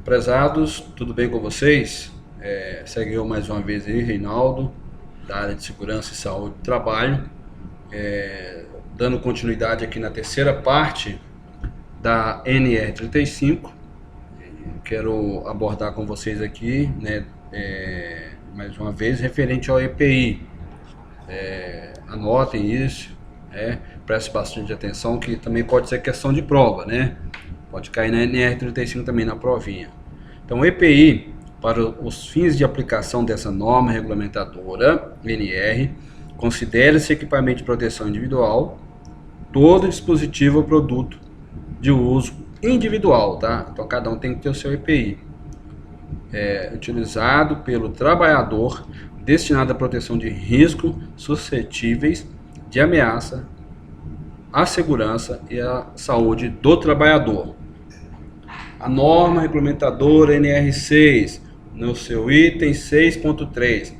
Prezados, tudo bem com vocês? Segue eu mais uma vez aí, Reinaldo, da área de Segurança e Saúde do Trabalho, dando continuidade aqui na terceira parte da NR35. Quero abordar com vocês aqui, né, mais uma vez, referente ao EPI. Anotem isso, preste bastante atenção, que também pode ser questão de prova, né? Pode cair na NR35 também, na provinha. Então, o EPI, para os fins de aplicação dessa norma regulamentadora, NR, considera-se equipamento de proteção individual todo dispositivo ou produto de uso individual, tá? Então, cada um tem que ter o seu EPI. Utilizado pelo trabalhador, destinado à proteção de riscos suscetíveis de ameaça à segurança e à saúde do trabalhador. A norma regulamentadora NR6, no seu item 6.3,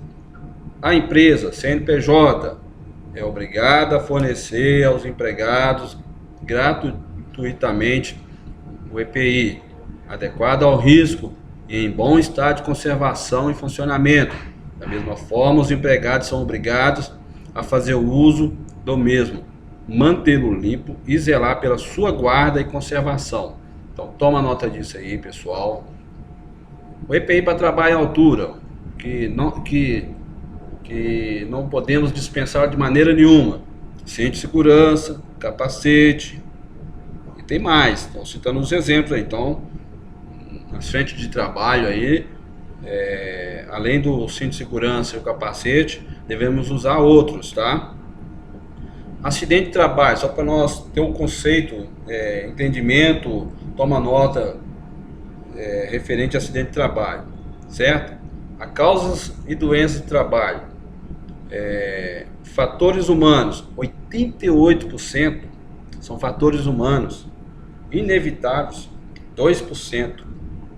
a empresa CNPJ é obrigada a fornecer aos empregados gratuitamente o EPI, adequado ao risco e em bom estado de conservação e funcionamento. Da mesma forma, os empregados são obrigados a fazer o uso do mesmo, mantê-lo limpo e zelar pela sua guarda e conservação. Então, toma nota disso aí, pessoal. O EPI para trabalho em altura, que não podemos dispensar de maneira nenhuma. Cinto de segurança, capacete, e tem mais. Estão citando os exemplos aí. Então, nas frentes de trabalho aí, além do cinto de segurança e o capacete, devemos usar outros, tá? Acidente de trabalho, só para nós ter um conceito, entendimento, toma nota referente a acidente de trabalho, certo? A causas e doenças de trabalho, fatores humanos, 88% são fatores humanos, inevitáveis, 2%,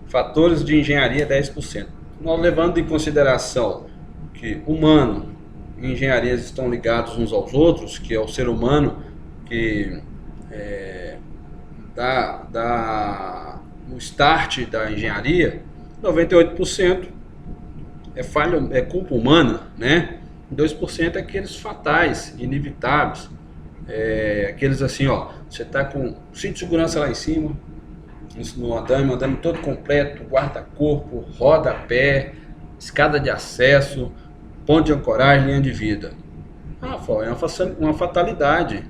fatores de engenharia, 10%. Nós levando em consideração que humano e engenharias estão ligados uns aos outros, que é o ser humano que dá o start da engenharia, 98% é falha, é culpa humana, né? 2% é aqueles fatais, inevitáveis, aqueles assim, ó, você tá com cinto de segurança lá em cima, no andame todo completo, guarda-corpo, roda-pé, escada de acesso, ponto de ancoragem, linha de vida. É uma fatalidade.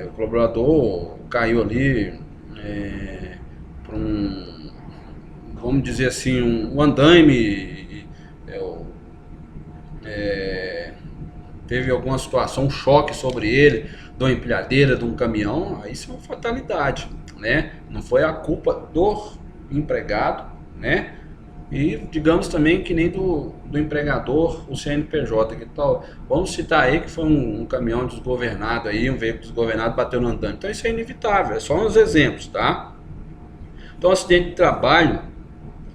O colaborador caiu ali para vamos dizer assim, um andaime, teve alguma situação, um choque sobre ele, de uma empilhadeira, de um caminhão, aí isso é uma fatalidade, né? Não foi a culpa do empregado, né? E digamos também que nem do empregador, o CNPJ, que tal, vamos citar aí que foi um caminhão desgovernado aí, um veículo desgovernado bateu no andame. Então isso é inevitável, é só uns exemplos, tá? Então acidente de trabalho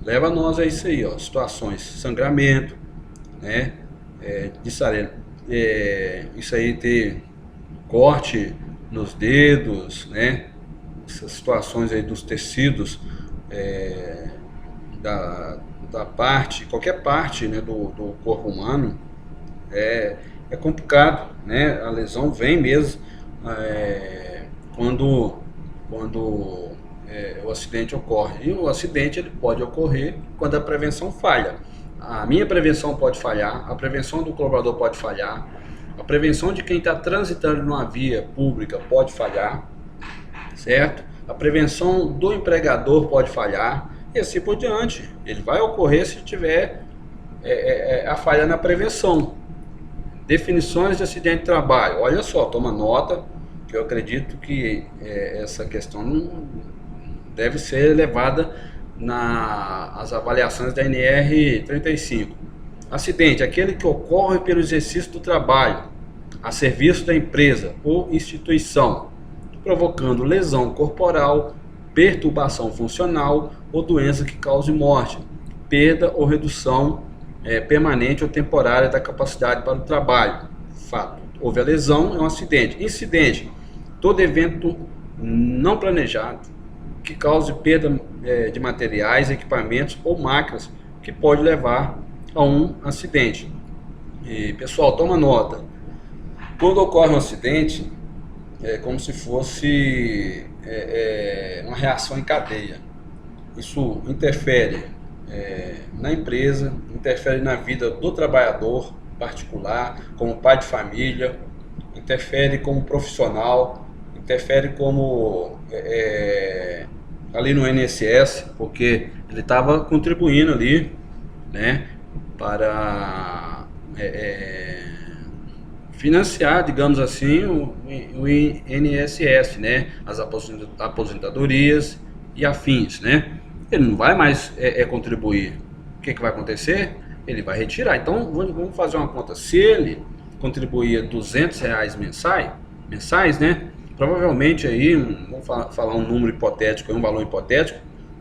leva nós a isso aí, ó, situações, sangramento, né? Isso aí ter corte nos dedos, né? Essas situações aí dos tecidos, da parte, qualquer parte, né, do corpo humano, é complicado, né? A lesão vem mesmo quando o acidente ocorre. E o acidente ele pode ocorrer quando a prevenção falha. A minha prevenção pode falhar, a prevenção do colaborador pode falhar, a prevenção de quem está transitando numa via pública pode falhar, certo? A prevenção do empregador pode falhar, e assim por diante. Ele vai ocorrer se tiver a falha na prevenção. Definições de acidente de trabalho. Olha só, toma nota, que eu acredito que essa questão não deve ser levada nas avaliações da NR35. Acidente, aquele que ocorre pelo exercício do trabalho, a serviço da empresa ou instituição, provocando lesão corporal, perturbação funcional ou doença que cause morte, perda ou redução permanente ou temporária da capacidade para o trabalho. Fato, houve a lesão, é um acidente. Incidente, todo evento não planejado, que cause perda de materiais, equipamentos ou máquinas, que pode levar a um acidente. E, pessoal, toma nota. Quando ocorre um acidente, é como se fosse uma reação em cadeia. Isso interfere na empresa, interfere na vida do trabalhador particular, como pai de família, interfere como profissional, interfere como ali no INSS, porque ele estava contribuindo ali, né, para financiar, digamos assim, o INSS, né, as aposentadorias e afins, né. Ele não vai mais contribuir. O que vai acontecer? Ele vai retirar. Então, vamos fazer uma conta. Se ele contribuía R$ 200 mensais, né, provavelmente aí, vamos falar um número hipotético, um valor hipotético,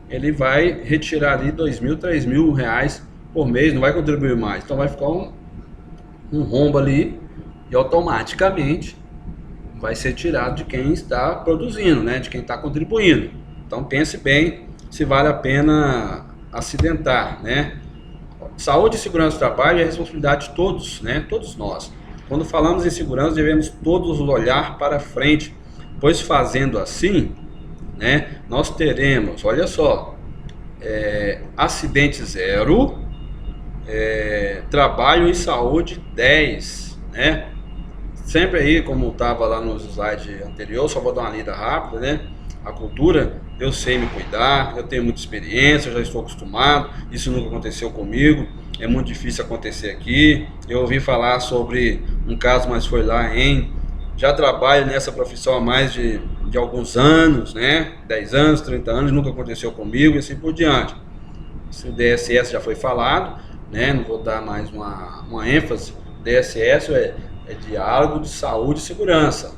ele vai retirar ali R$ 2.000, R$ 3.000 por mês, não vai contribuir mais. Então vai ficar um rombo ali e automaticamente vai ser tirado de quem está produzindo, né, de quem está contribuindo. Então pense bem se vale a pena acidentar, né? Saúde e segurança do trabalho é responsabilidade de todos, né? Todos nós. Quando falamos em segurança, devemos todos olhar para frente, pois fazendo assim, né, nós teremos, olha só, acidente 0, trabalho e saúde 10, né? Sempre aí, como estava lá no slide anterior, só vou dar uma lida rápida, né? A cultura, eu sei me cuidar, eu tenho muita experiência, eu já estou acostumado, isso nunca aconteceu comigo, é muito difícil acontecer aqui. Eu ouvi falar sobre um caso, mas foi lá já trabalho nessa profissão há mais de alguns anos, né? 10 anos, 30 anos, nunca aconteceu comigo e assim por diante. O DSS já foi falado, né? Não vou dar mais uma ênfase. DSS é diálogo de saúde e segurança,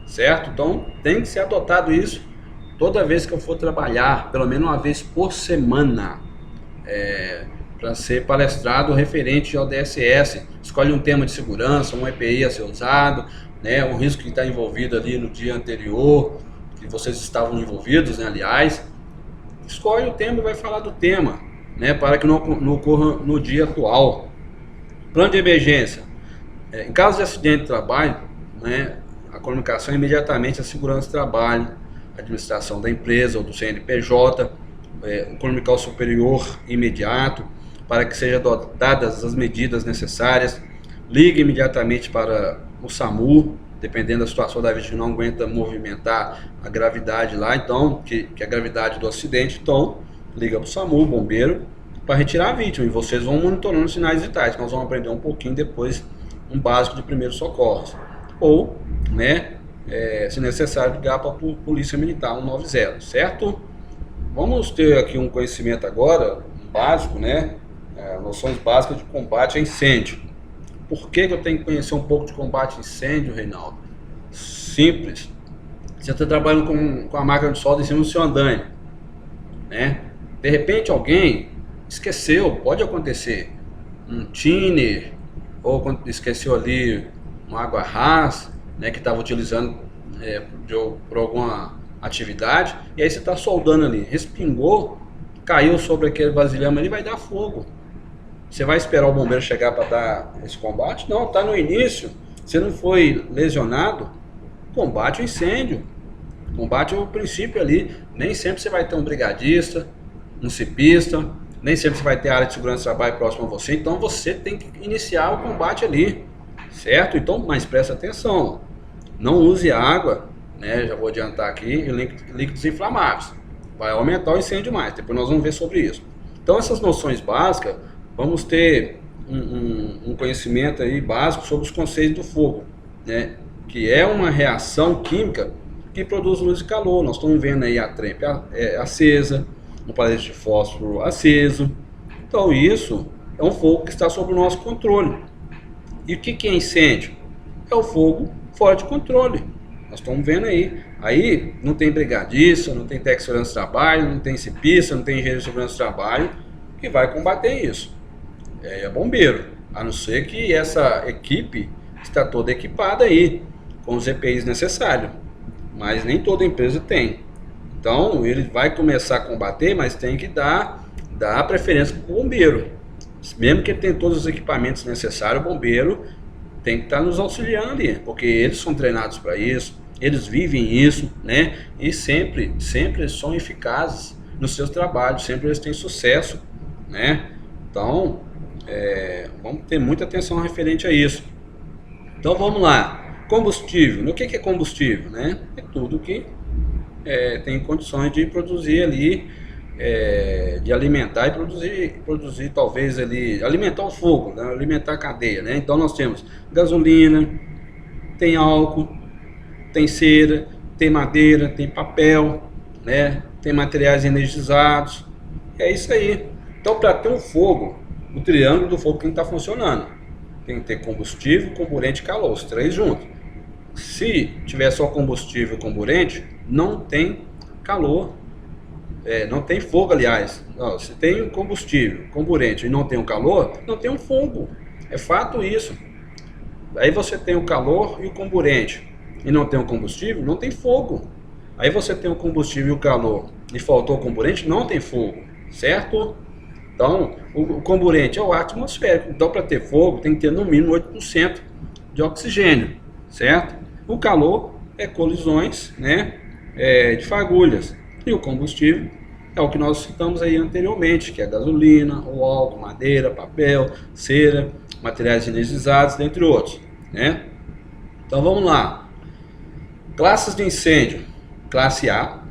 certo? Então tem que ser adotado isso toda vez que eu for trabalhar, pelo menos uma vez por semana, para ser palestrado referente ao DSS. Escolhe um tema de segurança, um EPI a ser usado, né, um risco que está envolvido ali no dia anterior, que vocês estavam envolvidos, né, aliás. Escolhe o tema e vai falar do tema, né, para que não ocorra no dia atual. Plano de emergência. Em caso de acidente de trabalho, né, a comunicação é imediatamente a segurança do trabalho, a administração da empresa ou do CNPJ, comunicar ao superior imediato, para que sejam adotadas as medidas necessárias. Ligue imediatamente para o SAMU, dependendo da situação da vítima, não aguenta movimentar a gravidade lá, então, que a gravidade do acidente, então, liga para o SAMU, bombeiro, para retirar a vítima, e vocês vão monitorando os sinais vitais, que nós vamos aprender um pouquinho depois, um básico de primeiros socorros. Ou, né, se necessário, ligar para a Polícia Militar 190, certo? Vamos ter aqui um conhecimento agora, básico, né, noções básicas de combate a incêndio. Por que eu tenho que conhecer um pouco de combate a incêndio, Reinaldo? Simples. Você está trabalhando com a máquina de solda em cima do seu andaime, né? De repente alguém esqueceu, pode acontecer, um thinner, ou esqueceu ali uma água rasa, né, que estava utilizando por alguma atividade, e aí você está soldando ali, respingou, caiu sobre aquele vasilhame ali, vai dar fogo. Você vai esperar o bombeiro chegar para dar esse combate? Não, está no início, você não foi lesionado, combate o incêndio. Combate é o princípio ali, nem sempre você vai ter um brigadista, um cipista, nem sempre você vai ter área de segurança de trabalho próxima a você, então você tem que iniciar o combate ali, certo? Então, mas presta atenção, não use água, né, já vou adiantar aqui, e líquidos inflamáveis, vai aumentar o incêndio mais, depois nós vamos ver sobre isso. Então essas noções básicas, vamos ter um conhecimento aí básico sobre os conceitos do fogo, né, que é uma reação química que produz luz e calor. Nós estamos vendo aí a trempe acesa, um palete de fósforo aceso. Então isso é um fogo que está sob o nosso controle. E o que é incêndio? É o fogo fora de controle. Nós estamos vendo aí não tem brigadista, não tem técnico de segurança do trabalho, não tem cipista, não tem engenheiro de segurança do trabalho que vai combater isso. É bombeiro, a não ser que essa equipe está toda equipada aí, com os EPIs necessários, mas nem toda empresa tem. Então ele vai começar a combater, mas tem que dar preferência para o bombeiro. Mesmo que ele tenha todos os equipamentos necessários, o bombeiro tem que estar nos auxiliando ali, porque eles são treinados para isso, eles vivem isso, né? E sempre são eficazes nos seus trabalhos, sempre eles têm sucesso, né? Então, vamos ter muita atenção referente a isso. Então vamos lá, combustível. No que é combustível, né? É tudo que tem condições de produzir ali, de alimentar e produzir talvez ali, alimentar o fogo, né? Alimentar a cadeia, né? Então nós temos gasolina, tem álcool, tem cera, tem madeira, tem papel, né? Tem materiais energizados, é isso aí. Então para ter um fogo, o triângulo do fogo tem que estar funcionando. Tem que ter combustível, comburente e calor, os três juntos. Se tiver só combustível e comburente, não tem calor, não tem fogo, aliás. Não, se tem um combustível, comburente e não tem um calor, não tem um fogo. É fato isso. Aí você tem o calor e o comburente e não tem o combustível, não tem fogo. Aí você tem o combustível e o calor e faltou o comburente, não tem fogo, certo? Então, o comburente é o ar atmosférico. Então, para ter fogo, tem que ter no mínimo 8% de oxigênio, certo? O calor é colisões, né, de fagulhas. E o combustível é o que nós citamos aí anteriormente, que é a gasolina, o álcool, madeira, papel, cera, materiais energizados, dentre outros, né? Então, vamos lá. Classes de incêndio. Classe A,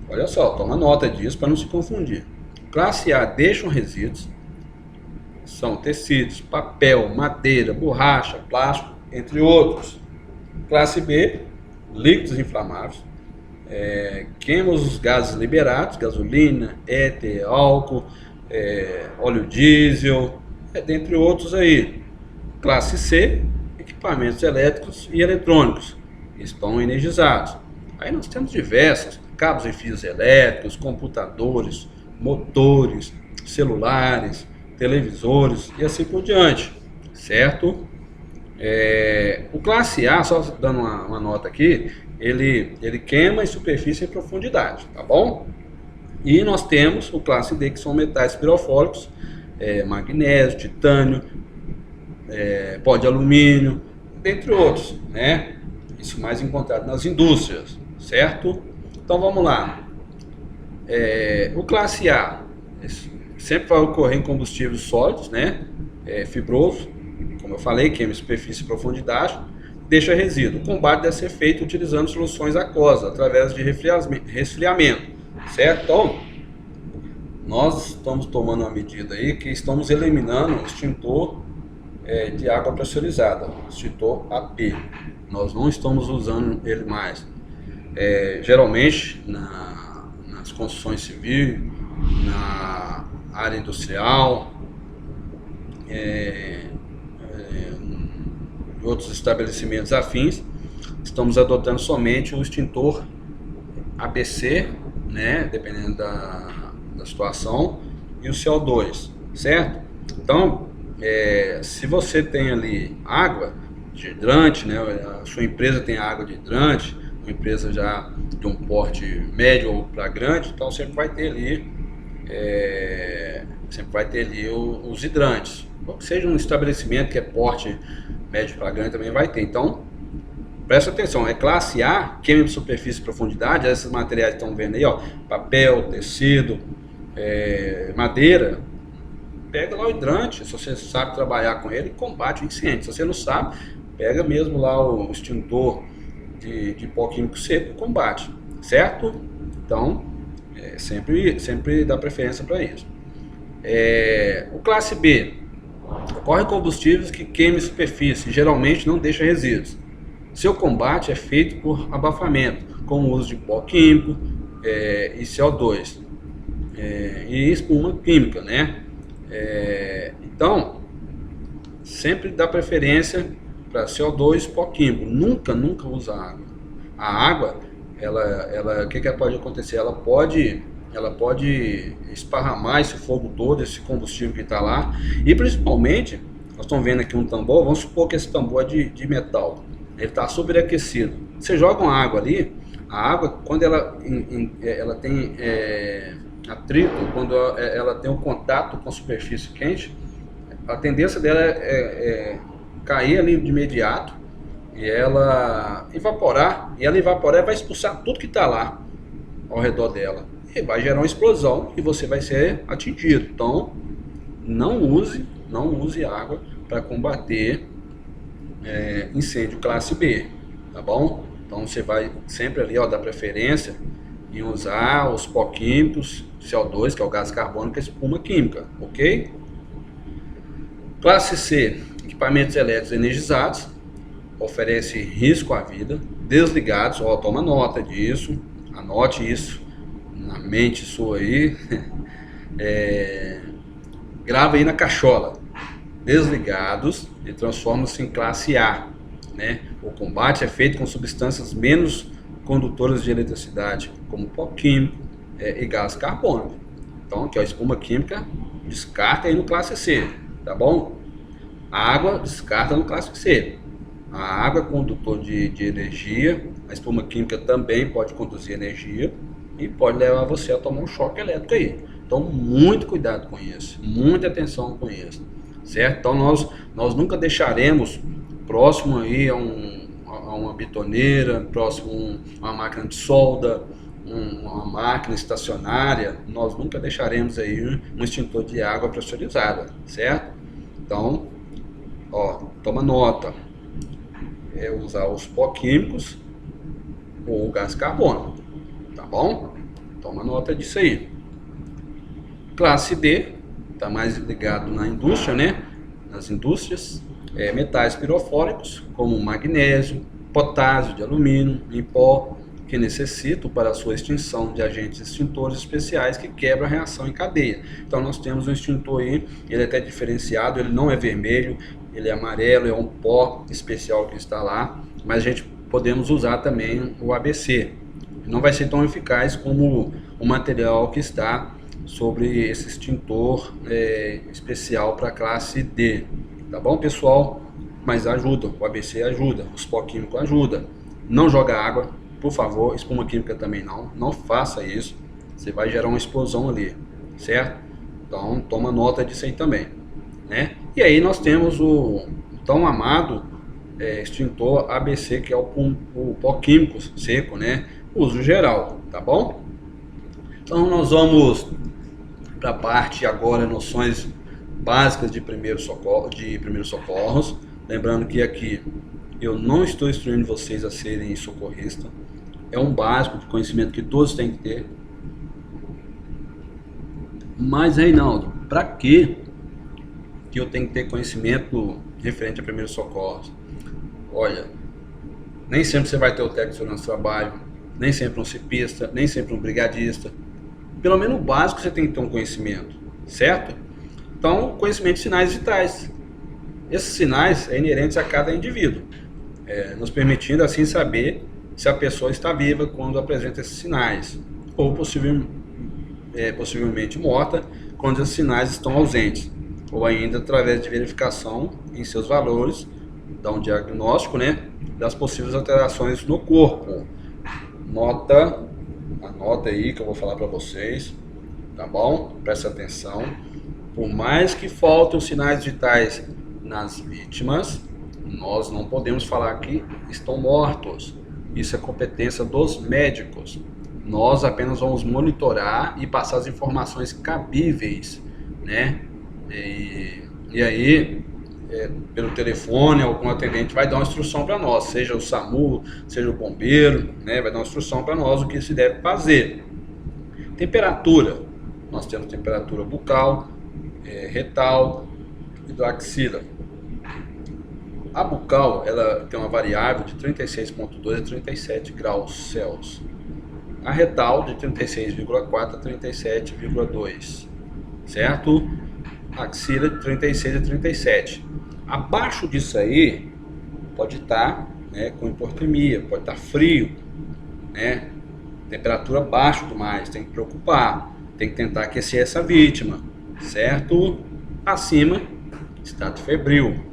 olha só, toma nota disso para não se confundir. Classe A deixam resíduos, são tecidos, papel, madeira, borracha, plástico, entre outros. Classe B, líquidos inflamáveis, queima os gases liberados, gasolina, éter, álcool, óleo diesel, dentre outros aí. Classe C, equipamentos elétricos e eletrônicos, estão energizados. Aí nós temos diversos, cabos e fios elétricos, computadores, motores, celulares, televisores e assim por diante, certo? O classe A, só dando uma nota aqui, ele queima em superfície e profundidade, tá bom? E nós temos o classe D, que são metais pirofóricos, magnésio, titânio, pó de alumínio, dentre outros, né? Isso mais encontrado nas indústrias, certo? Então vamos lá. O classe A sempre vai ocorrer em combustíveis sólidos, né? Fibroso, como eu falei, queima superfície e profundidade, deixa resíduo. O combate deve ser feito utilizando soluções aquosas, através de resfriamento, certo? Então, nós estamos tomando uma medida aí que estamos eliminando o extintor de água pressurizada, o extintor AP. Nós não estamos usando ele mais. Geralmente, nas construções civis, na área industrial, em outros estabelecimentos afins, estamos adotando somente o extintor ABC, né, dependendo da situação, e o CO2, certo? Então, se você tem ali água de hidrante, né, a sua empresa tem água de hidrante, uma empresa já de um porte médio ou para grande, então sempre vai ter ali os hidrantes. Ou que seja um estabelecimento que é porte médio para grande, também vai ter. Então, presta atenção, classe A, queima de superfície e profundidade, esses materiais que estão vendo aí, ó, papel, tecido, madeira, pega lá o hidrante, se você sabe trabalhar com ele, combate o incêndio. Se você não sabe, pega mesmo lá o extintor de pó químico seco e combate, certo? Então, sempre dá preferência para isso. O classe B, ocorre combustíveis que queimam superfície, geralmente não deixa resíduos. Seu combate é feito por abafamento, com o uso de pó químico e CO2 e espuma química, né? Então, sempre dá preferência para CO2 e pó químico. Nunca usa água. A água, o que pode acontecer? Ela pode esparramar esse fogo todo, esse combustível que está lá. E principalmente, nós estamos vendo aqui um tambor, vamos supor que esse tambor é de metal. Ele está sobreaquecido. Você joga uma água ali, A água, quando ela tem atrito, quando ela tem um contato com a superfície quente, a tendência dela é cair ali de imediato e ela evaporar. E ela evaporar vai expulsar tudo que está lá ao redor dela. E vai gerar uma explosão e você vai ser atingido. Então, não use água para combater incêndio classe B, tá bom? Então você vai sempre ali, ó, dar preferência em usar os pó químicos, CO2, que é o gás carbônico, e espuma química, ok? Classe C, equipamentos elétricos energizados, oferece risco à vida, desligados, ó, toma nota disso, anote isso na mente sua aí, grava aí na cachola, desligados e transforma-se em classe A, né? O combate é feito com substâncias menos condutoras de eletricidade, como pó químico e gás carbônico. Então, aqui, ó, espuma química, descarta aí no classe C, tá bom? A água, descarta no classe C. A água é condutor de energia, a espuma química também pode conduzir energia e pode levar você a tomar um choque elétrico aí. Então, muito cuidado com isso, muita atenção com isso, certo? Então, nós nunca deixaremos próximo aí a uma bitoneira, próximo a uma máquina de solda, uma máquina estacionária, nós nunca deixaremos aí um extintor de água pressurizada, certo? Então, ó, toma nota, usar os pó químicos ou o gás carbônico, tá bom? Toma nota disso aí. Classe D, tá mais ligado na indústria, né? Nas indústrias, metais pirofóricos, como magnésio, potássio de alumínio em pó, que necessitam para a sua extinção de agentes extintores especiais que quebram a reação em cadeia. Então nós temos um extintor aí, ele é até diferenciado, ele não é vermelho, ele é amarelo, é um pó especial que está lá, mas a gente podemos usar também o ABC. Não vai ser tão eficaz como o material que está sobre esse extintor especial para a classe D. Tá bom, pessoal? Mas ajuda, o ABC ajuda, os pó químicos ajudam. Não joga água, por favor, espuma química também não faça isso, você vai gerar uma explosão ali, certo? Então toma nota disso aí também, né? E aí nós temos o tão amado extintor ABC, que é o pó químico seco, né? Uso geral, tá bom? Então nós vamos para a parte agora, noções básicas de primeiros socorros. Lembrando que aqui eu não estou instruindo vocês a serem socorristas. É um básico de conhecimento que todos têm que ter. Mas, Reinaldo, para que eu tenho que ter conhecimento referente a primeiros socorros? Olha, nem sempre você vai ter o técnico de segurança do trabalho, nem sempre um cipista, nem sempre um brigadista. Pelo menos o básico você tem que ter um conhecimento, certo? Então, conhecimento de sinais vitais. Esses sinais são inerentes a cada indivíduo, nos permitindo assim saber se a pessoa está viva quando apresenta esses sinais, ou possivelmente morta quando esses sinais estão ausentes, ou ainda através de verificação em seus valores, dá um diagnóstico, né, das possíveis alterações no corpo. Anota aí que eu vou falar para vocês, tá bom? Presta atenção. Por mais que faltem os sinais vitais nas vítimas, nós não podemos falar que estão mortos. Isso é competência dos médicos. Nós apenas vamos monitorar e passar as informações cabíveis, né? E aí, pelo telefone, algum atendente vai dar uma instrução para nós, seja o SAMU, seja o bombeiro, né? Vai dar uma instrução para nós o que se deve fazer. Temperatura. Nós temos temperatura bucal, retal e da axila. A bucal, ela tem uma variável de 36,2 a 37 graus Celsius. A retal de 36,4 a 37,2, certo? A axila de 36 a 37. Abaixo disso aí, pode estar com hipotermia, pode estar frio, né? Temperatura abaixo do mais, tem que preocupar, tem que tentar aquecer essa vítima, certo? Acima, estado febril.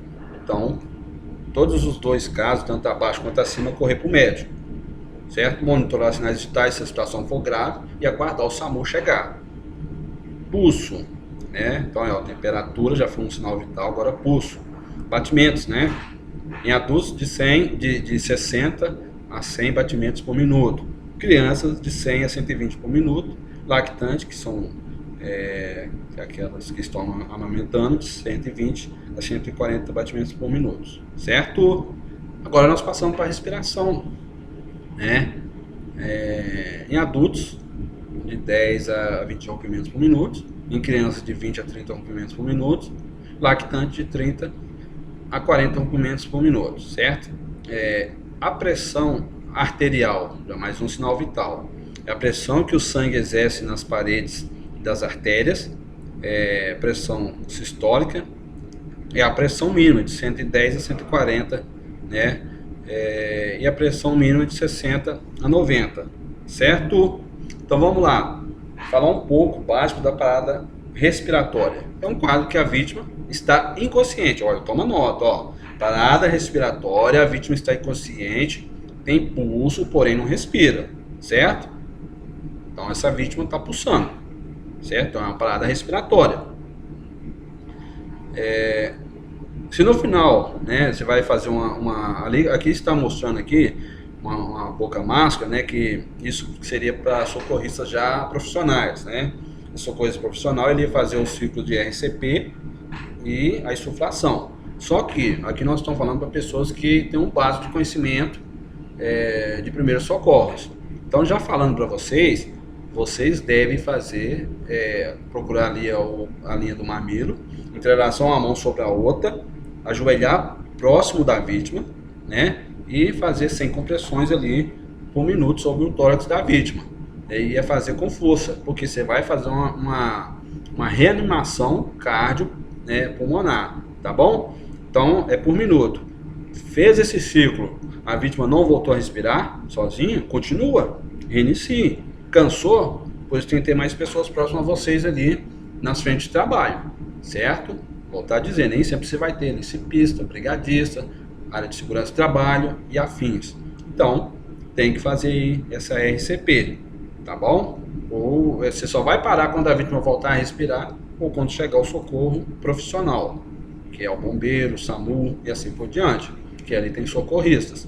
Então, todos os dois casos, tanto abaixo quanto acima, correr para o médico. certo? Monitorar sinais vitais se a situação for grave e aguardar o SAMU chegar. Pulso, né? Então, ó, temperatura já foi um sinal vital, agora pulso. Batimentos, né? Em adultos de 60 a 100 batimentos por minuto. Crianças de 100 a 120 por minuto. Lactantes, que são aquelas que estão amamentando, de 120 a 140 batimentos por minuto, certo? Agora nós passamos para a respiração, né? Em adultos, de 10 a 20 rompimentos por minuto. Em crianças, de 20 a 30 rompimentos por minuto. Lactante, de 30 a 40 rompimentos por minuto, certo? A pressão arterial, já mais um sinal vital, é a pressão que o sangue exerce nas paredes das artérias, pressão sistólica, é a pressão mínima de 110 a 140, né? E a pressão mínima de 60 a 90, certo? Então vamos lá, falar um pouco básico da parada respiratória. É um quadro que a vítima está inconsciente. Olha, toma nota, ó. Parada respiratória, a vítima está inconsciente, tem pulso, porém não respira, certo? Então essa vítima está pulsando, certo? Então é uma parada respiratória. Se no final, né, você vai fazer ali, aqui está mostrando aqui uma boca máscara, né, que isso seria para socorristas já profissionais, né? O socorrista profissional, ele ia fazer o ciclo de RCP e a insuflação. Só que aqui nós estamos falando para pessoas que têm um básico de conhecimento de primeiros socorros. Então, já falando para vocês, vocês devem fazer, procurar ali a linha do mamilo, entrelaçar uma mão sobre a outra, ajoelhar próximo da vítima, né? E fazer 100 compressões ali por minuto sobre o tórax da vítima. E é fazer com força, porque você vai fazer uma reanimação cardio, né, pulmonar, tá bom? Então é por minuto. Fez esse ciclo, a vítima não voltou a respirar sozinha, continua, reinicie. Cansou, pois tem que ter mais pessoas próximas a vocês ali nas frentes de trabalho, certo? Voltar a dizer, nem sempre você vai ter licipista, brigadista, área de segurança de trabalho e afins. Então, tem que fazer aí essa RCP, tá bom? Ou você só vai parar quando a vítima voltar a respirar ou quando chegar o socorro profissional, que é o bombeiro, o SAMU e assim por diante, que ali tem socorristas.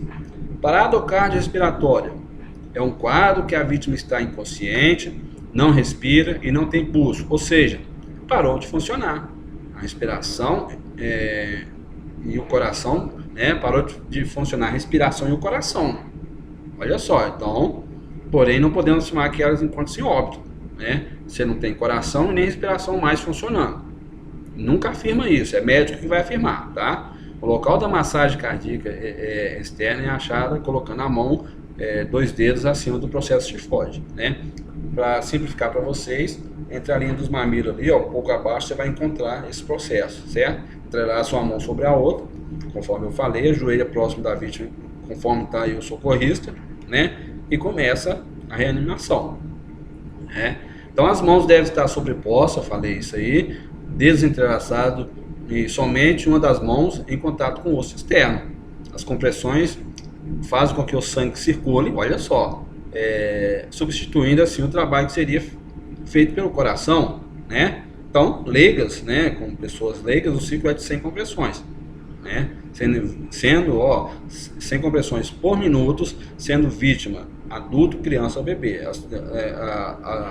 Parada cardiorrespiratória é um quadro que a vítima está inconsciente, não respira e não tem pulso, ou seja, parou de funcionar. A respiração e o coração, né, parou de funcionar a respiração e o coração. Olha só, então, porém não podemos afirmar que elas encontram-se em óbito, né? Você não tem coração e nem respiração mais funcionando. Nunca afirma isso, é médico que vai afirmar, tá? O local da massagem cardíaca externa é achada colocando a mão, 2 dedos acima do processo tifoide, né? Para simplificar para vocês, entre a linha dos mamilos ali, ó, um pouco abaixo, você vai encontrar esse processo, certo? Entregar a sua mão sobre a outra, conforme eu falei, ajoelha próximo da vítima, conforme está aí o socorrista, né? E começa a reanimação, né? Então as mãos devem estar sobrepostas, eu falei isso aí, dedos entrelaçados e somente uma das mãos em contato com o osso externo. As compressões fazem com que o sangue circule, olha só, substituindo assim o trabalho que seria feito pelo coração, né? Então, leigas, né, com pessoas leigas, o ciclo é de 100 compressões, né? Sendo 100 compressões por minuto, sendo vítima adulto, criança ou bebê.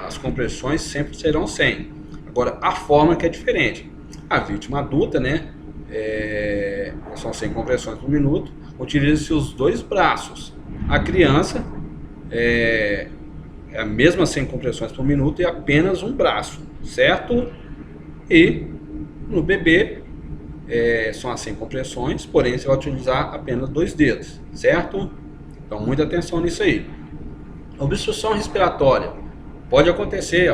As compressões sempre serão 100. Agora, a forma que é diferente. A vítima adulta, né, são 100 compressões por minuto, utiliza-se os 2 braços. A criança é a mesma 100 compressões por minuto e apenas um braço, certo? E no bebê são as 100 compressões, porém você vai utilizar apenas 2 dedos, certo? Então muita atenção nisso aí. Obstrução respiratória pode acontecer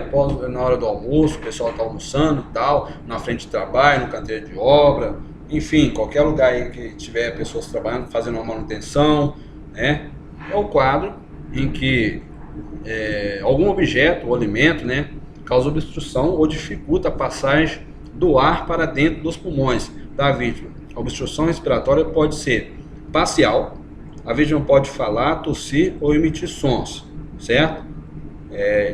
na hora do almoço, o pessoal está almoçando e tal, na frente de trabalho, no canteiro de obra, enfim, qualquer lugar aí que tiver pessoas trabalhando, fazendo uma manutenção, né? É o quadro em que algum objeto ou alimento, né, causa obstrução ou dificulta a passagem do ar para dentro dos pulmões da vítima. A obstrução respiratória pode ser parcial, a vítima pode falar, tossir ou emitir sons, certo?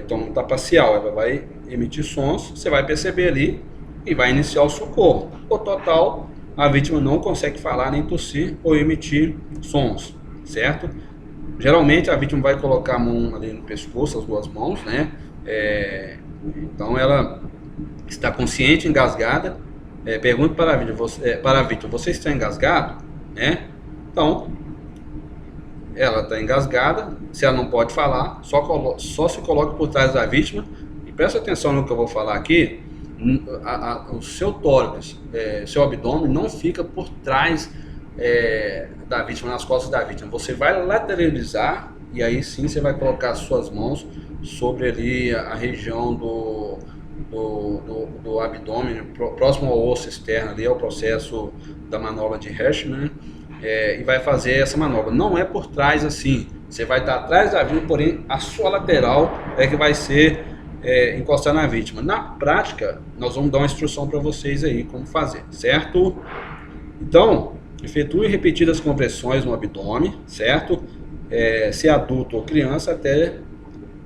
Então está parcial, ela vai emitir sons, você vai perceber ali e vai iniciar o socorro. O total, a vítima não consegue falar, nem tossir ou emitir sons, certo? Geralmente a vítima vai colocar a mão ali no pescoço, as duas mãos, né? Então ela está consciente, engasgada. Pergunta para a vítima, você está engasgado? Né? Então, ela está engasgada, se ela não pode falar, só se coloca por trás da vítima. E presta atenção no que eu vou falar aqui, o seu tórax, seu abdômen não fica por trás da vítima, nas costas da vítima. Você vai lateralizar e aí sim você vai colocar as suas mãos sobre ali a região do abdômen, próximo ao osso externo ali, é o processo da manobra de Hirschman, e vai fazer essa manobra. Não é por trás assim, você vai estar atrás da vítima, porém a sua lateral é que vai ser encostar na vítima. Na prática, nós vamos dar uma instrução para vocês aí como fazer, certo? Então, efetue repetidas compressões no abdômen, certo? Se adulto ou criança, até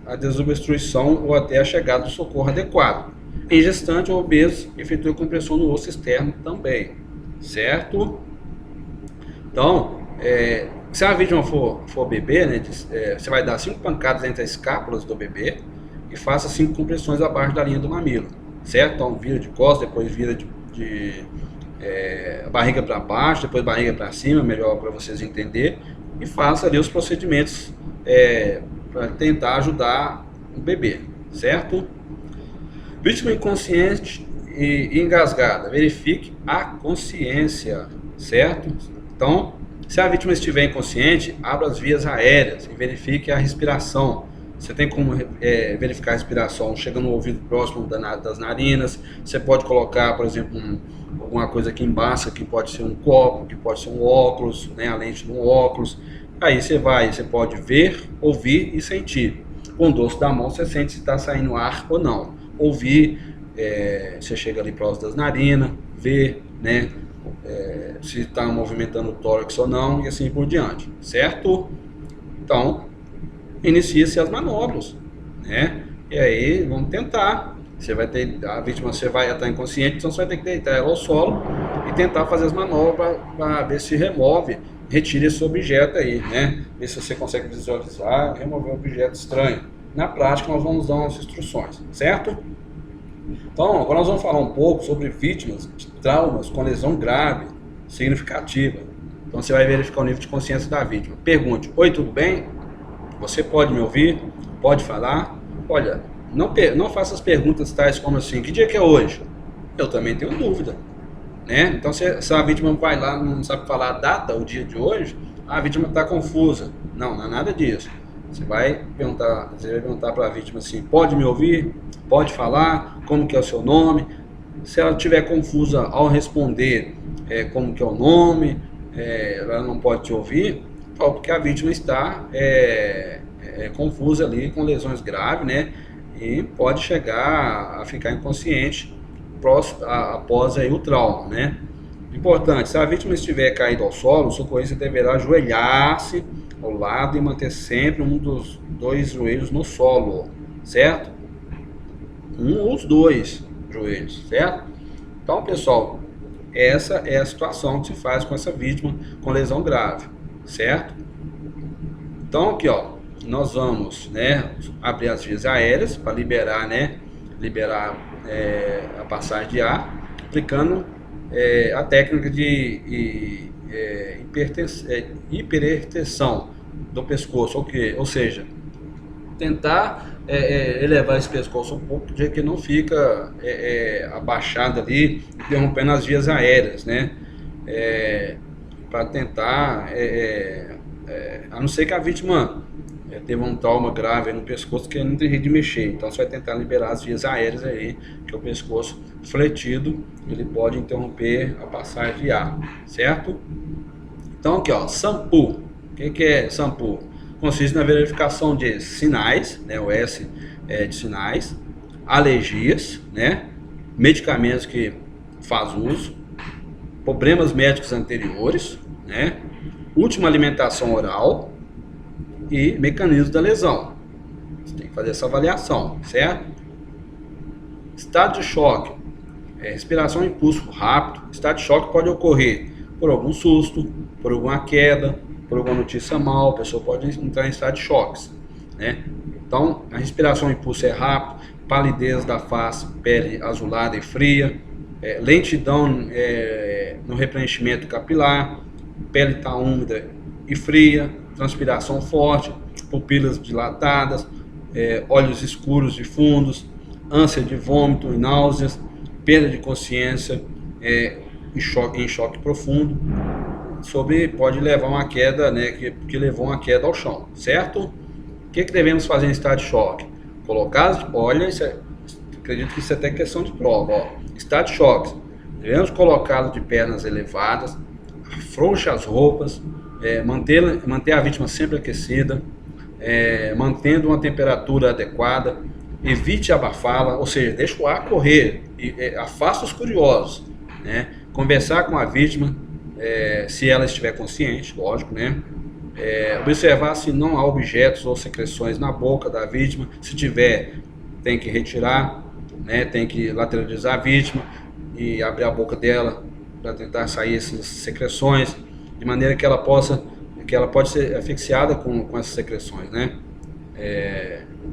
a desobstrução ou até a chegada do socorro adequado. Em gestante ou obeso, efetue compressão no osso externo também, certo? Então, se a vítima for bebê, né, você vai dar 5 pancadas entre as escápulas do bebê e faça 5 compressões abaixo da linha do mamilo, certo? Então, vira de costas, depois vira de barriga para baixo, depois barriga para cima, melhor para vocês entenderem, e faça ali os procedimentos para tentar ajudar o bebê, certo? Vítima inconsciente e engasgada, verifique a consciência, certo? Então, se a vítima estiver inconsciente, abra as vias aéreas e verifique a respiração. Você tem como verificar a respiração chegando no ouvido próximo das narinas. Você pode colocar, por exemplo, alguma coisa aqui embaixo, que pode ser um copo, que pode ser um óculos, né, a lente de um óculos. Aí você pode ver, ouvir e sentir. Com o dorso da mão você sente se está saindo ar ou não. Ouvir, você chega ali próximo das narinas, ver, né, se está movimentando o tórax ou não, e assim por diante, certo? Então, inicia-se as manobras, né? E aí, vamos tentar. A vítima vai estar inconsciente, então você vai ter que deitar ela ao solo e tentar fazer as manobras para ver se retira esse objeto aí, né? Ver se você consegue visualizar, remover um objeto estranho. Na prática, nós vamos dar umas instruções, certo? Então, agora nós vamos falar um pouco sobre vítimas de traumas com lesão grave, significativa. Então, você vai verificar o nível de consciência da vítima. Pergunte: oi, tudo bem? Você pode me ouvir? Pode falar? Olha, não faça as perguntas tais como assim: que dia que é hoje? Eu também tenho dúvida, né? Então, se a vítima vai lá, não sabe falar a data, o dia de hoje, a vítima está confusa. Não é nada disso. Você vai perguntar para a vítima assim: pode me ouvir? Pode falar? Como que é o seu nome? Se ela estiver confusa ao responder como que é o nome, ela não pode te ouvir, porque a vítima está confusa ali, com lesões graves, né? E pode chegar a ficar inconsciente após aí o trauma, né? Importante: se a vítima estiver caída ao solo, o socorrista deverá ajoelhar-se ao lado e manter sempre um dos 2 joelhos no solo, certo? Um ou os 2 joelhos, certo? Então, pessoal, essa é a situação que se faz com essa vítima com lesão grave, certo? Então, aqui, ó, nós vamos, né, abrir as vias aéreas para liberar a passagem de ar, aplicando a técnica de hiperextensão do pescoço, ou seja, tentar elevar esse pescoço um pouco, de que não fica abaixado ali, interrompendo as vias aéreas, né? Para tentar, a não ser que a vítima teve um trauma grave no pescoço que não tem jeito de mexer, então você vai tentar liberar as vias aéreas aí, que o pescoço fletido, ele pode interromper a passagem de ar, certo? Então aqui, ó, SAMPU. O que é SAMPU? Consiste na verificação de sinais, né, o S de sinais, alergias, né, medicamentos que faz uso, problemas médicos anteriores, né, última alimentação oral e mecanismo da lesão. Você tem que fazer essa avaliação, certo? Estado de choque, respiração e impulso rápido. Estado de choque pode ocorrer por algum susto, por alguma queda, por alguma notícia mal, a pessoa pode entrar em estado de choques, né? Então, a respiração e impulso é rápido, palidez da face, pele azulada e fria, lentidão no repreenchimento capilar, pele está úmida e fria, transpiração forte, pupilas dilatadas, olhos escuros e fundos, ânsia de vômito e náuseas, perda de consciência em choque profundo, pode levar a uma queda, né, que levou uma queda ao chão, certo? O que devemos fazer em estado de choque? Colocar, olha, acredito que isso é até questão de prova, ó. Estado de choque, devemos colocá-lo de pernas elevadas, afrouxe as roupas, manter a vítima sempre aquecida, mantendo uma temperatura adequada, evite abafá-la, ou seja, deixa o ar correr, afasta os curiosos, né? Conversar com a vítima, se ela estiver consciente, lógico, né? Observar se não há objetos ou secreções na boca da vítima. Se tiver, tem que retirar, né? Tem que lateralizar a vítima e abrir a boca dela para tentar sair essas secreções, de maneira que ela pode ser asfixiada com essas secreções, né?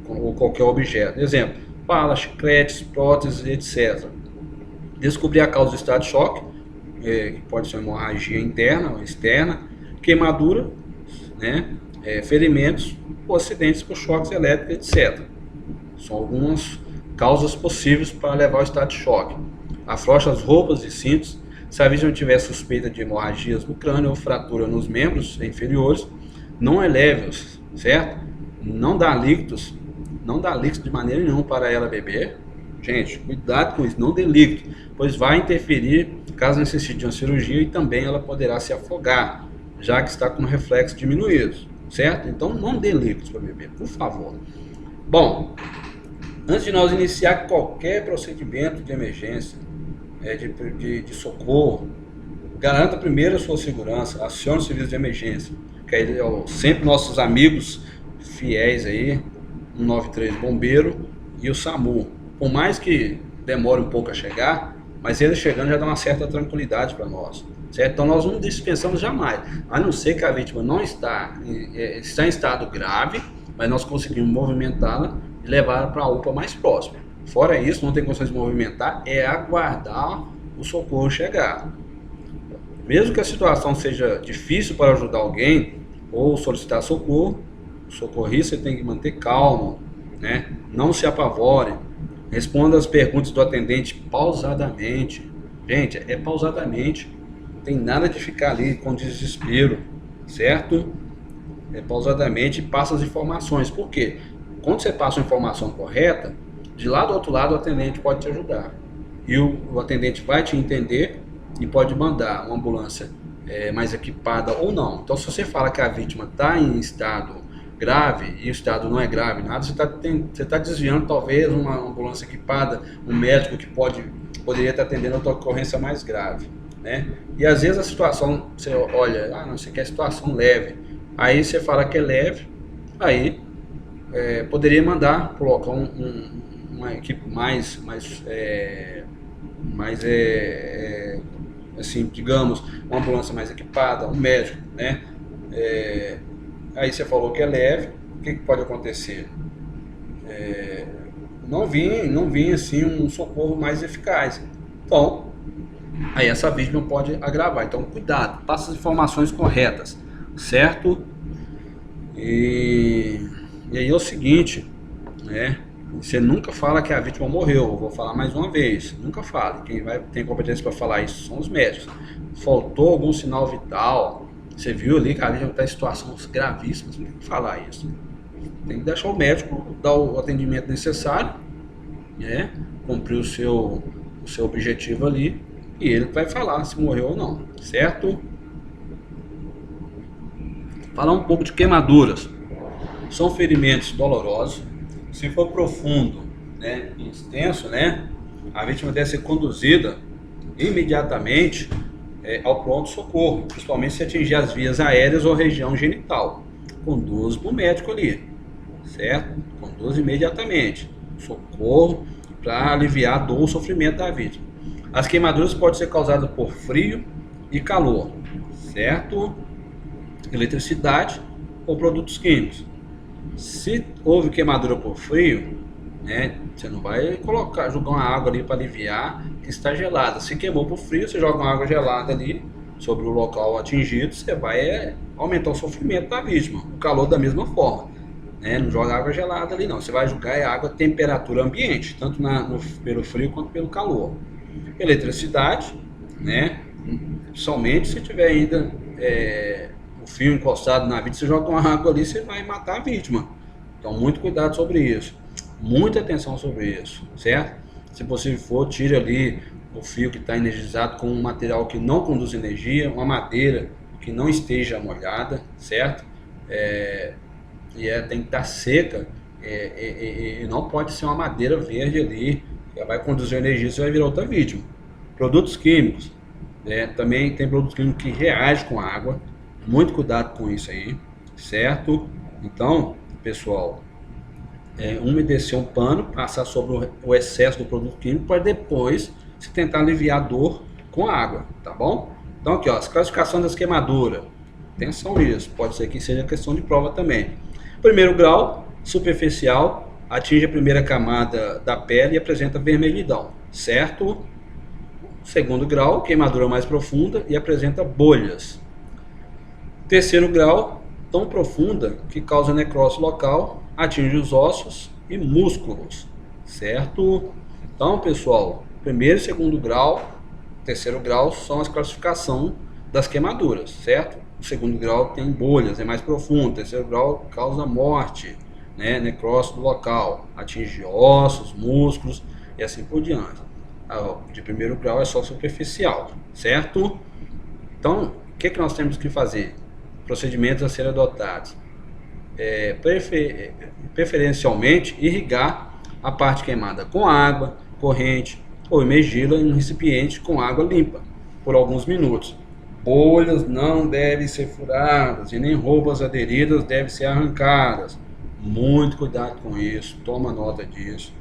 Ou qualquer objeto. Exemplo, balas, chicletes, próteses, etc. Descobrir a causa do estado de choque, que pode ser hemorragia interna ou externa, queimadura, né? Ferimentos ou acidentes por choques elétricos, etc. São algumas causas possíveis para levar ao estado de choque. Afrouxe as roupas e cintos. Se a vítima tiver suspeita de hemorragias no crânio ou fratura nos membros inferiores, não eleve-os, certo? Não dá líquidos de maneira nenhuma para ela beber. Gente, cuidado com isso, não dê líquido, pois vai interferir caso necessite de uma cirurgia e também ela poderá se afogar, já que está com reflexos diminuídos, certo? Então não dê líquidos para beber, por favor. Bom, antes de nós iniciar qualquer procedimento de emergência, de socorro, garanta primeiro a sua segurança, acione o serviço de emergência, que é sempre nossos amigos fiéis aí, 193 Bombeiro e o SAMU. Por mais que demore um pouco a chegar, mas ele chegando já dá uma certa tranquilidade para nós, certo? Então nós não dispensamos jamais, a não ser que a vítima não está em estado grave, mas nós conseguimos movimentá-la e levá-la para a UPA mais próxima. Fora isso, não tem condições de movimentar, é aguardar o socorro chegar. Mesmo que a situação seja difícil para ajudar alguém ou solicitar socorro, o socorrista tem que manter calmo, né? Não se apavore, responda as perguntas do atendente pausadamente. Gente, é pausadamente, não tem nada de ficar ali com desespero, certo? Pausadamente passa as informações. Por quê? Quando você passa a informação correta, de lá do outro lado o atendente pode te ajudar. E o atendente vai te entender e pode mandar uma ambulância mais equipada ou não. Então, se você fala que a vítima está em estado grave e o estado não é grave, nada, você está desviando talvez uma ambulância equipada, um médico que poderia estar atendendo outra ocorrência mais grave, né? E às vezes a situação, você olha, não, você quer situação leve, aí você fala que é leve, aí poderia mandar, colocar uma equipe mais assim, digamos, uma ambulância mais equipada, um médico, né? Aí você falou que é leve, o que pode acontecer? Não vinha assim um socorro mais eficaz. Então, aí essa vítima pode agravar. Então, cuidado, passa as informações corretas, certo? E aí é o seguinte, né? Você nunca fala que a vítima morreu. Eu vou falar mais uma vez, nunca fale. Quem tem competência para falar isso são os médicos. Faltou algum sinal vital, você viu ali que a vítima está em situações gravíssimas, não tem que falar isso. Tem que deixar o médico dar o atendimento necessário, né? Cumprir o seu objetivo ali, e ele vai falar se morreu ou não, certo? Falar um pouco de queimaduras. São ferimentos dolorosos. Se for profundo, né, e extenso, né, a vítima deve ser conduzida imediatamente ao pronto-socorro, principalmente se atingir as vias aéreas ou região genital. Conduz para o médico ali, certo? Conduz imediatamente. Socorro para aliviar a dor ou sofrimento da vítima. As queimaduras podem ser causadas por frio e calor, certo? Eletricidade ou produtos químicos. Se houve queimadura por frio, né, você não vai jogar uma água ali para aliviar que está gelada. Se queimou por frio, você joga uma água gelada ali sobre o local atingido, você vai aumentar o sofrimento da vítima. O calor da mesma forma, né? Não joga água gelada ali não, você vai jogar água temperatura ambiente, tanto pelo frio quanto pelo calor. Eletricidade, né? Somente se tiver ainda o fio encostado na vítima, você joga uma água ali, você vai matar a vítima. Então muito cuidado sobre isso, muita atenção sobre isso, certo? Se possível for, tire ali o fio que está energizado com um material que não conduz energia, uma madeira que não esteja molhada, certo? Tem que estar seca, e não pode ser uma madeira verde ali, que vai conduzir energia, você vai virar outra vítima. Produtos químicos, também tem produtos químicos que reagem com água, muito cuidado com isso aí, certo? Então, pessoal, umedecer um pano, passar sobre o excesso do produto químico para depois se tentar aliviar a dor com a água, tá bom? Então aqui, ó, as classificações das queimaduras, atenção nisso, pode ser que seja questão de prova também. Primeiro grau, superficial, atinge a primeira camada da pele e apresenta vermelhidão, certo? Segundo grau, queimadura mais profunda e apresenta bolhas. Terceiro grau, tão profunda que causa necrose local, atinge os ossos e músculos, certo? Então, pessoal, primeiro e segundo grau, terceiro grau são as classificações das queimaduras, certo? O segundo grau tem bolhas, é mais profundo. O terceiro grau causa morte, né? Necrose do local, atinge ossos, músculos e assim por diante. De primeiro grau é só superficial, certo? Então, o que nós temos que fazer? Procedimentos a serem adotados. Preferencialmente, irrigar a parte queimada com água corrente ou imergi-la em um recipiente com água limpa por alguns minutos. Bolhas não devem ser furadas e nem roupas aderidas devem ser arrancadas. Muito cuidado com isso, toma nota disso,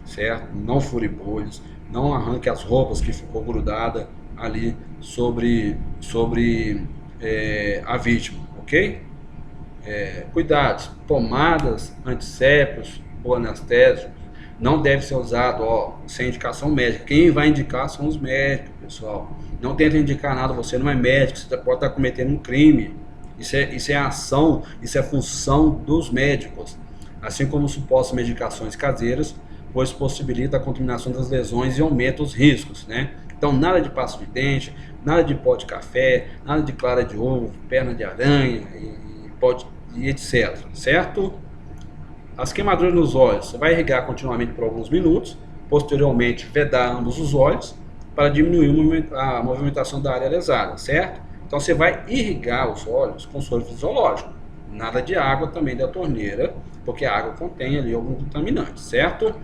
certo? Não fure bolhas, não arranque as roupas que ficou grudada ali sobre a vítima, ok? Cuidados, pomadas antissépticos ou anestésicos não deve ser usado sem indicação médica. Quem vai indicar são os médicos, pessoal. Não tenta indicar nada, você não é médico, você pode estar cometendo um crime. Isso é ação, isso é função dos médicos. Assim como supostas medicações caseiras, pois possibilita a contaminação das lesões e aumenta os riscos, né? Então nada de pasta de dente, nada de pó de café, nada de clara de ovo, perna de aranha e etc, certo? As queimaduras nos olhos, você vai irrigar continuamente por alguns minutos, posteriormente vedar ambos os olhos para diminuir a movimentação da área lesada, certo? Então você vai irrigar os olhos com soro fisiológico, nada de água também da torneira, porque a água contém ali algum contaminante, certo?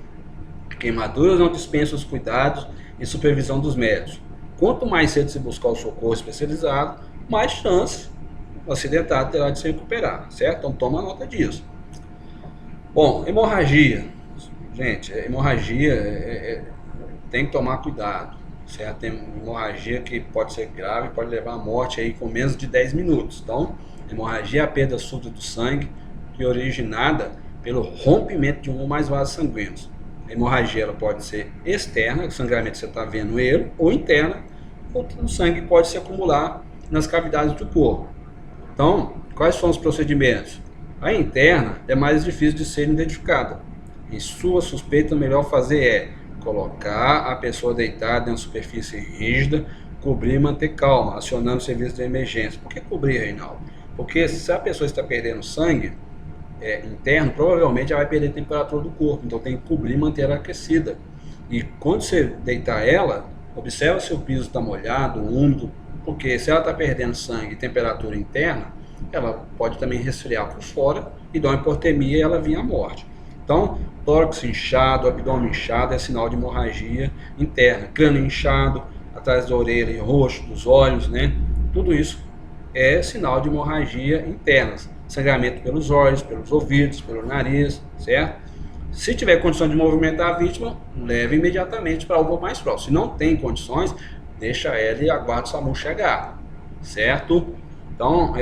Queimaduras não dispensam os cuidados e supervisão dos médicos. Quanto mais cedo se buscar o socorro especializado, mais chance o acidentado terá de se recuperar, certo? Então toma nota disso. Bom, hemorragia. Gente, hemorragia tem que tomar cuidado, certo? Tem hemorragia que pode ser grave, pode levar à morte aí com menos de 10 minutos. Então, hemorragia é a perda súbita do sangue que é originada pelo rompimento de um ou mais vasos sanguíneos. A hemorragia ela pode ser externa, o sangramento você está vendo ele, ou interna, o sangue pode se acumular nas cavidades do corpo. Então, quais são os procedimentos? A interna é mais difícil de ser identificada. Em sua suspeita, o melhor fazer é colocar a pessoa deitada em uma superfície rígida, cobrir e manter calma, acionando o serviço de emergência. Por que cobrir, Reinaldo? Porque se a pessoa está perdendo sangue interno, provavelmente ela vai perder a temperatura do corpo. Então tem que cobrir e manter ela aquecida. E quando você deitar ela, observa se o piso está molhado, úmido, porque se ela está perdendo sangue e temperatura interna, ela pode também resfriar por fora e dar uma hipotermia e ela vir à morte. Então, tórax inchado, abdômen inchado é sinal de hemorragia interna. Crânio inchado, atrás da orelha, roxo, dos olhos, né? Tudo isso é sinal de hemorragia interna, sangramento pelos olhos, pelos ouvidos, pelo nariz, certo? Se tiver condição de movimentar a vítima, leve imediatamente para algo mais próximo. Se não tem condições, deixa ela e aguarde o SAMU chegar, certo? Então,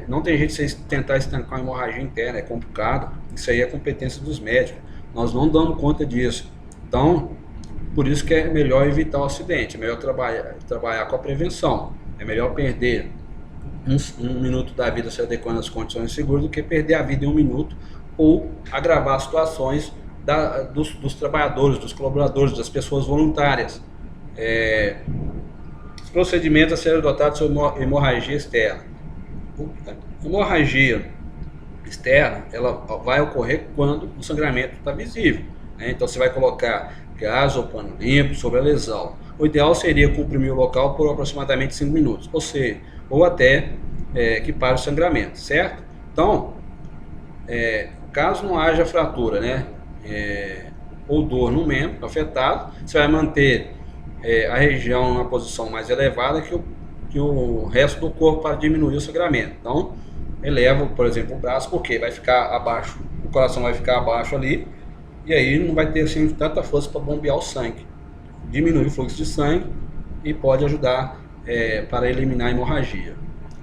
não tem jeito de você tentar estancar uma hemorragia interna, é complicado. Isso aí é competência dos médicos. Nós não damos conta disso. Então, por isso que é melhor evitar o acidente, é melhor trabalhar com a prevenção. É melhor perder um minuto da vida se adequando às condições seguras do que perder a vida em um minuto ou agravar situações dos trabalhadores, dos colaboradores, das pessoas voluntárias. Os procedimentos a serem adotados sobre hemorragia externa. A hemorragia externa, ela vai ocorrer quando o sangramento está visível, né? Então você vai colocar gás ou pano limpo sobre a lesão. O ideal seria comprimir o local por aproximadamente 5 minutos, ou até que pare o sangramento, certo? Então, caso não haja fratura, né, ou dor no membro afetado, você vai manter a região numa posição mais elevada que o resto do corpo para diminuir o sangramento. Então, eleva, por exemplo, o braço, porque vai ficar abaixo, o coração vai ficar abaixo ali, e aí não vai ter assim, tanta força para bombear o sangue. Diminui o fluxo de sangue e pode ajudar para eliminar a hemorragia.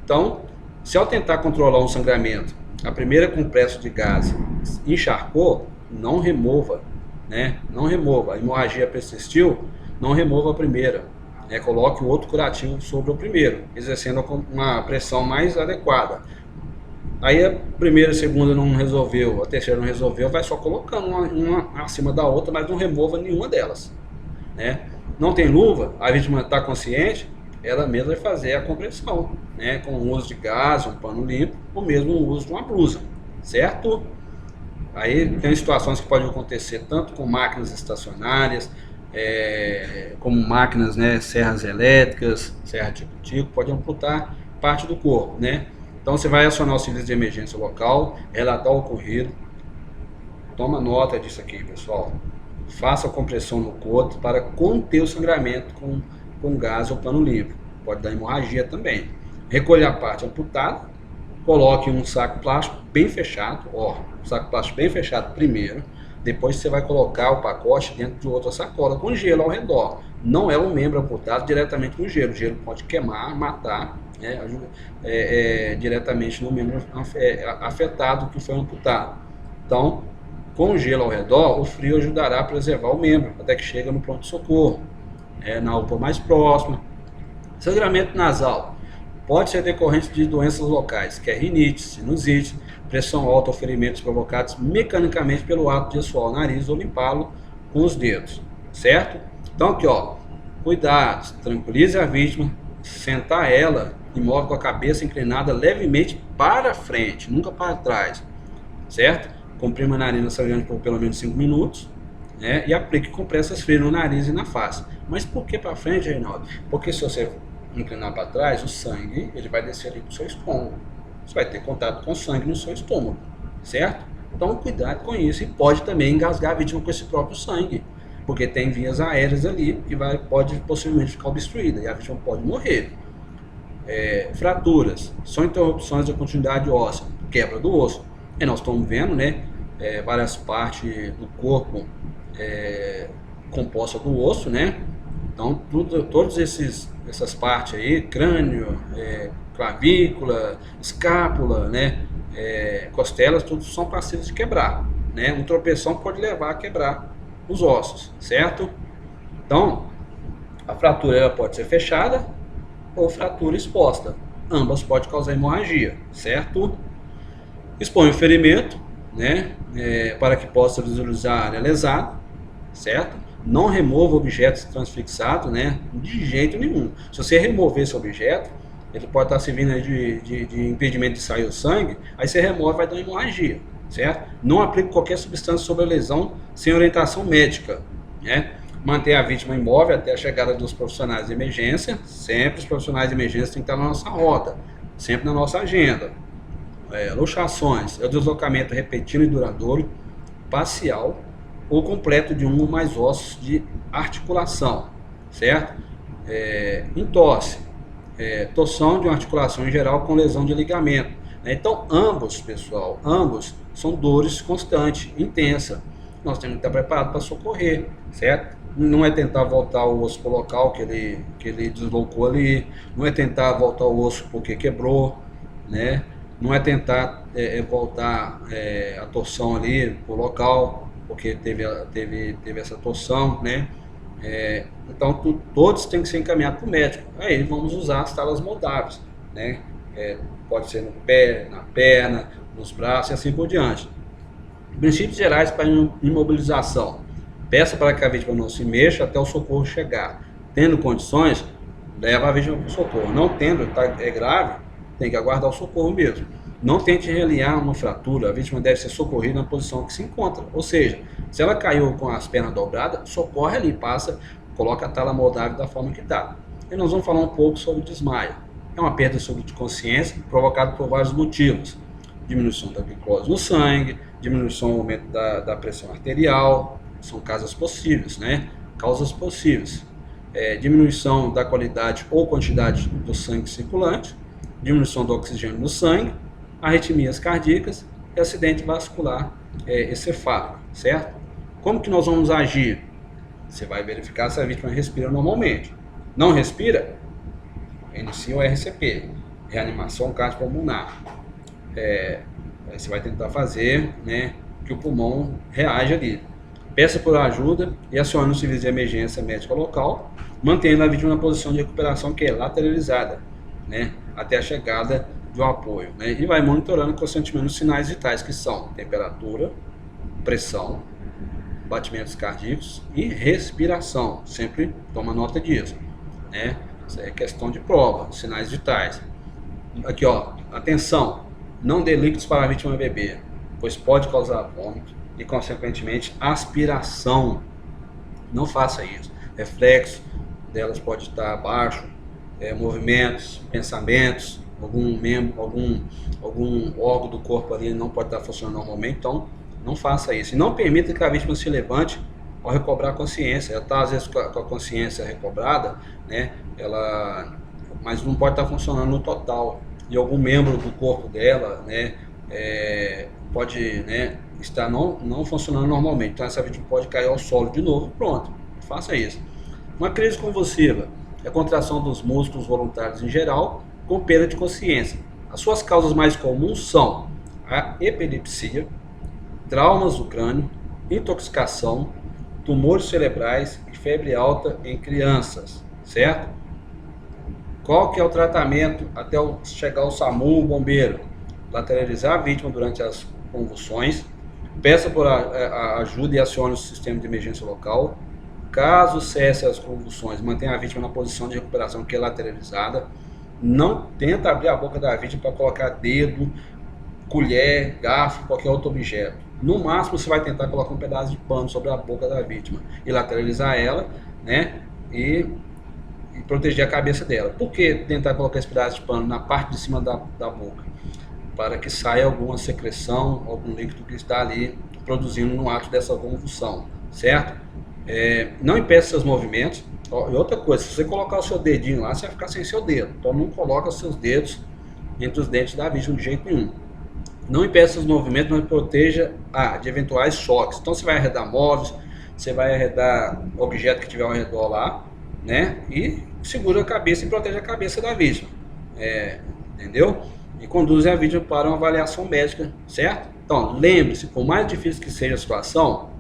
Então, se ao tentar controlar um sangramento, a primeira compressa de gás encharcou, não remova, né? Não remova. A hemorragia persistiu, não remova a primeira. Coloque o outro curativo sobre o primeiro, exercendo uma pressão mais adequada. Aí a primeira, a segunda não resolveu, a terceira não resolveu, vai só colocando uma acima da outra, mas não remova nenhuma delas, né? Não tem luva, a vítima está consciente, ela mesma vai fazer a compressão, né? Com o uso de gás, um pano limpo, ou mesmo o uso de uma blusa, certo? Aí tem situações que podem acontecer tanto com máquinas estacionárias, como máquinas, né, serras elétricas, serra tico-tico, pode amputar parte do corpo, né? Então você vai acionar o serviço de emergência local, relatar o ocorrido, toma nota disso aqui, pessoal. Faça a compressão no coto para conter o sangramento com gás ou pano limpo. Pode dar hemorragia também. Recolha a parte amputada, coloque um saco plástico bem fechado, um saco plástico bem fechado primeiro, depois você vai colocar o pacote dentro de outra sacola com gelo ao redor. Não é um membro amputado diretamente no gelo. O gelo pode queimar, matar, diretamente no membro afetado que foi amputado. Então, com o gelo ao redor, o frio ajudará a preservar o membro até que chega no pronto-socorro, na UPA mais próxima. Sangramento nasal pode ser decorrente de doenças locais, que é rinite, sinusite, pressão alta ou ferimentos provocados mecanicamente pelo ato de assoar o nariz ou limpá-lo com os dedos, certo? Então aqui, cuidado, tranquilize a vítima, sentar ela imóvel com a cabeça inclinada levemente para frente, nunca para trás, certo? Comprima a narina sangrando por pelo menos 5 minutos, né? E aplique compressas frias no nariz e na face. Mas por que para frente, Reinaldo? Porque se você inclinar para trás, o sangue ele vai descer ali para o seu estômago. Você vai ter contato com sangue no seu estômago, certo? Então cuidado com isso, e pode também engasgar a vítima com esse próprio sangue, porque tem vias aéreas ali que pode possivelmente ficar obstruída e a vítima pode morrer. Fraturas são interrupções da continuidade óssea, quebra do osso. E nós estamos vendo, né, várias partes do corpo compostas do osso, né? Então todas essas partes aí, crânio, clavícula, escápula, né, costelas, tudo são passíveis de quebrar, né? Um tropeção pode levar a quebrar os ossos, certo? Então, a fratura ela pode ser fechada ou fratura exposta. Ambas podem causar hemorragia, certo? Expõe o ferimento, né, para que possa visualizar a área lesada, certo? Não remova objetos transfixados, né, de jeito nenhum. Se você remover esse objeto, ele pode estar servindo aí de impedimento de sair o sangue, aí você remove e vai dar uma hemorragia, certo? Não aplique qualquer substância sobre a lesão sem orientação médica, né? Mantenha a vítima imóvel até a chegada dos profissionais de emergência. Sempre os profissionais de emergência têm que estar na nossa rota, sempre na nossa agenda. Luxações é o deslocamento repetido e duradouro, parcial ou completo de um ou mais ossos de articulação, certo? entorse, torção de uma articulação em geral com lesão de ligamento. Então, ambos, pessoal, ambos são dores constantes, intensas. Nós temos que estar preparados para socorrer, certo? Não é tentar voltar o osso para o local que ele deslocou ali, não é tentar voltar o osso porque quebrou, né? Não é tentar voltar a torção ali para o local porque teve essa torção, né? Então, todos têm que ser encaminhados para o médico. Aí vamos usar as talas moldáveis, né? Pode ser no pé, na perna, nos braços e assim por diante. Princípios gerais para imobilização. Peça para que a vítima não se mexa até o socorro chegar. Tendo condições, leva a vítima para o socorro. Não tendo, é grave, tem que aguardar o socorro mesmo. Não tente realinhar uma fratura, a vítima deve ser socorrida na posição que se encontra. Ou seja, se ela caiu com as pernas dobradas, socorre ali, passa, coloca a tala moldável da forma que está. E nós vamos falar um pouco sobre desmaio. É uma perda de consciência provocada por vários motivos. Diminuição da glicose no sangue, diminuição do aumento da pressão arterial, são causas possíveis, né? Causas possíveis. Diminuição da qualidade ou quantidade do sangue circulante, diminuição do oxigênio no sangue, arritmias cardíacas e acidente vascular encefálico, certo? Como que nós vamos agir? Você vai verificar se a vítima respira normalmente. Não respira? Inicia o RCP, reanimação cardiopulmonar. Você vai tentar fazer, né, que o pulmão reaja ali. Peça por ajuda e acione o serviço de emergência médica local, mantendo a vítima na posição de recuperação que é lateralizada, né, até a chegada do apoio, né, e vai monitorando constantemente os sinais vitais que são temperatura, pressão, batimentos cardíacos e respiração. Sempre toma nota disso, né? Isso é questão de prova, sinais vitais. Aqui, ó, atenção, não dê líquidos para a vítima beber, pois pode causar vômito e, consequentemente, aspiração. Não faça isso. Reflexo delas pode estar baixo, movimentos, pensamentos, algum órgão do corpo ali não pode estar funcionando normalmente, então não faça isso. E não permita que a vítima se levante ao recobrar a consciência. Ela está, às vezes, com a consciência recobrada, né? Mas não pode estar funcionando no total. E algum membro do corpo dela, né, pode, né, estar não funcionando normalmente. Então essa vítima pode cair ao solo de novo. Pronto, faça isso. Uma crise convulsiva é a contração dos músculos voluntários em geral, com perda de consciência. As suas causas mais comuns são a epilepsia, traumas do crânio, intoxicação, tumores cerebrais e febre alta em crianças, certo? Qual que é o tratamento até chegar o SAMU, o bombeiro? Lateralizar a vítima durante as convulsões, peça por ajuda e acione o sistema de emergência local. Caso cesse as convulsões, mantenha a vítima na posição de recuperação que é lateralizada. Não tenta abrir a boca da vítima para colocar dedo, colher, garfo, qualquer outro objeto. No máximo você vai tentar colocar um pedaço de pano sobre a boca da vítima e lateralizar ela, né? E proteger a cabeça dela. Por que tentar colocar esse pedaço de pano na parte de cima da boca? Para que saia alguma secreção, algum líquido que está ali produzindo no ato dessa convulsão, certo? Não impeça seus movimentos. E outra coisa, se você colocar o seu dedinho lá, você vai ficar sem seu dedo. Então não coloca seus dedos entre os dentes da vítima de jeito nenhum. Não impeça os movimentos, mas proteja de eventuais choques. Então você vai arredar móveis, você vai arredar objeto que tiver ao redor lá, né? E segura a cabeça e protege a cabeça da vítima. Entendeu? E conduz a vítima para uma avaliação médica, certo? Então, lembre-se, por mais difícil que seja a situação,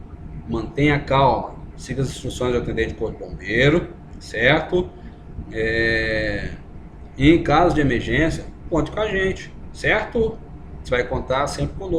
mantenha calma, siga as instruções do atendente de corpo de bombeiro, certo? E em caso de emergência, conte com a gente, certo? Você vai contar sempre conosco.